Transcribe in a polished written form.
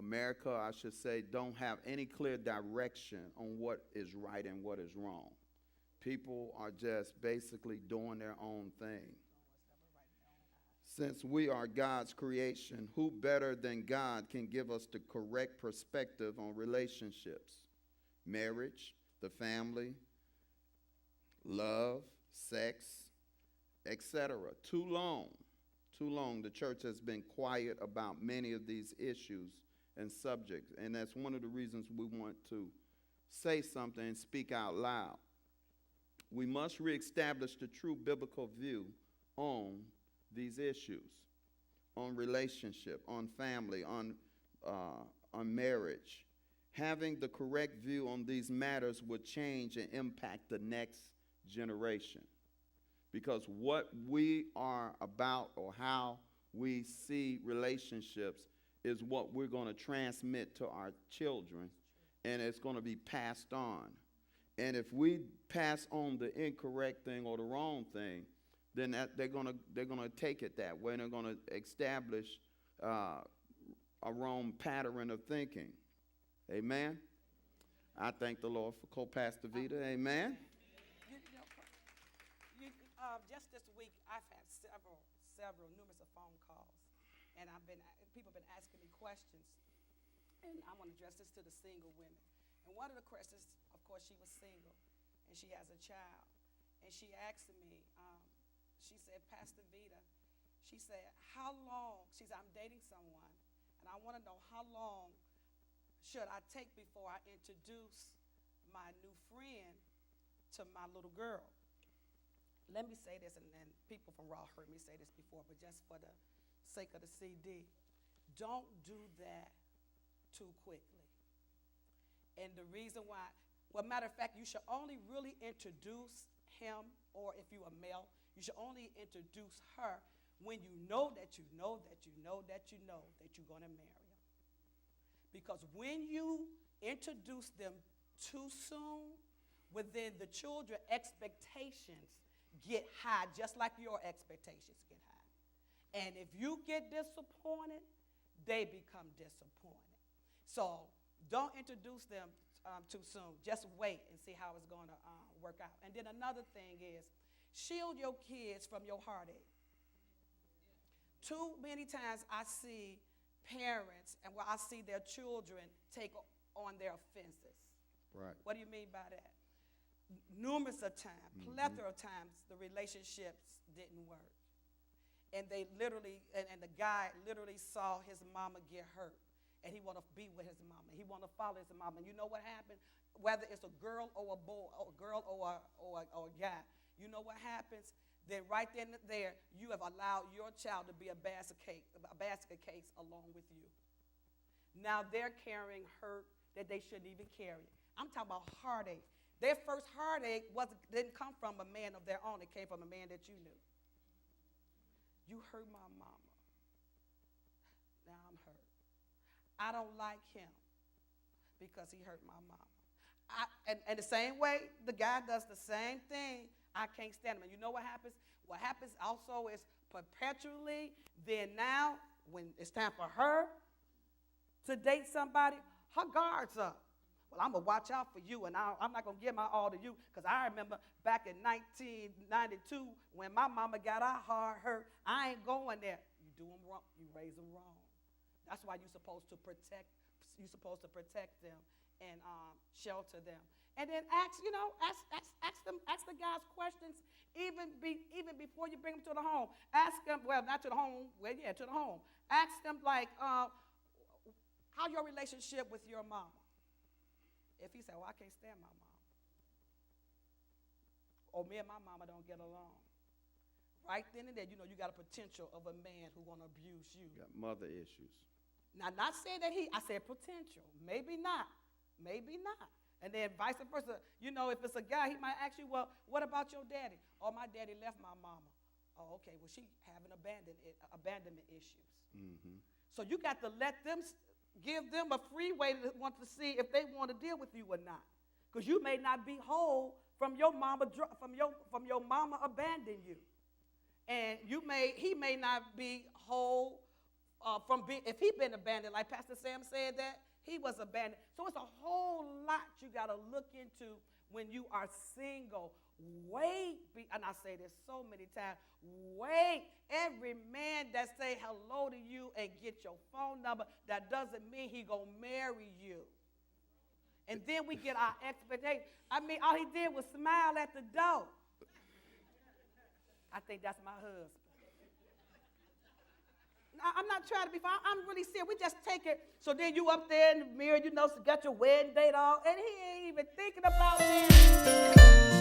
America, I should say, don't have any clear direction on what is right and what is wrong. People are just basically doing their own thing. Since we are God's creation, who better than God can give us the correct perspective on relationships, marriage, the family, love, sex, etc.? Too long, the church has been quiet about many of these issues and subjects, and that's one of the reasons we want to say something and speak out loud. We must reestablish the true biblical view on these issues, on relationship, on family, on marriage. Having the correct view on these matters would change and impact the next generation. Because what we are about or how we see relationships is what we're going to transmit to our children, and it's going to be passed on. And if we pass on the incorrect thing or the wrong thing, then they're gonna take it that way, and they're gonna establish a wrong pattern of thinking. Amen. I thank the Lord for co-pastor Vedia. Amen. Just this week, I've had several numerous of phone calls, and people have been asking me questions, and I want to address this to the single women. And one of the questions, of course, she was single, and she has a child, and she asked me. She said, Pastor Vedia, she said, how long, she said, I'm dating someone, and I want to know how long should I take before I introduce my new friend to my little girl. Let me say this, and then people from Raw heard me say this before, but just for the sake of the CD, don't do that too quickly. And the reason why, well, matter of fact, you should only really introduce him, or if you're a male, you should only introduce her when you know that you're going to marry him. Because when you introduce them too soon, within the children, expectations get high, just like your expectations get high. And if you get disappointed, they become disappointed. So don't introduce them too soon. Just wait and see how it's going to work out. And then another thing is, shield your kids from your heartache. Too many times I see parents and I see their children take on their offenses. Right. What do you mean by that? Numerous of times, plethora of times, the relationships didn't work. And they literally, and the guy literally saw his mama get hurt. And he want to be with his mama. He want to follow his mama. And you know what happened? Whether it's a girl or a boy, or a girl or a guy, you know what happens? Then right then and there, you have allowed your child to be a basket case along with you. Now they're carrying hurt that they shouldn't even carry. I'm talking about heartache. Their first heartache didn't come from a man of their own. It came from a man that you knew. You hurt my mama. Now I'm hurt. I don't like him because he hurt my mama. And the same way, the guy does the same thing. I can't stand him. And you know what happens? What happens also is perpetually, then now, when it's time for her to date somebody, her guard's up. Well, I'm going to watch out for you, and I'm not going to give my all to you, because I remember back in 1992 when my mama got our heart hurt, I ain't going there. You do them wrong. You raise them wrong. That's why you're supposed to protect them and shelter them. And then ask the guys questions even before you bring them to the home. Ask them, well, not to the home, to the home. Ask them, like, how your relationship with your mama? If he said, well, I can't stand my mom. Or me and my mama don't get along. Right then and there, you know, you got a potential of a man who want to abuse you. You got mother issues. Now, not saying that I said potential. Maybe not. Maybe not. And then vice versa. You know, if it's a guy, he might ask you, well, what about your daddy? Oh, my daddy left my mama. Oh, okay, well, she having abandonment issues. Mm-hmm. So you got to give them a free way to want to see if they want to deal with you or not. Because you may not be whole from your mama abandon you. And he may not be whole if he been abandoned, like Pastor Sam said that, he was abandoned. So it's a whole lot you got to look into when you are single. Wait, and I say this so many times, wait. Every man that say hello to you and get your phone number, that doesn't mean he going to marry you. And then we get our expectations. I mean, all he did was smile at the door. I think that's my husband. I'm not trying to be fun. I'm really serious. We just take it. So then you up there in the mirror, you know, so got your wedding date all, and he ain't even thinking about it.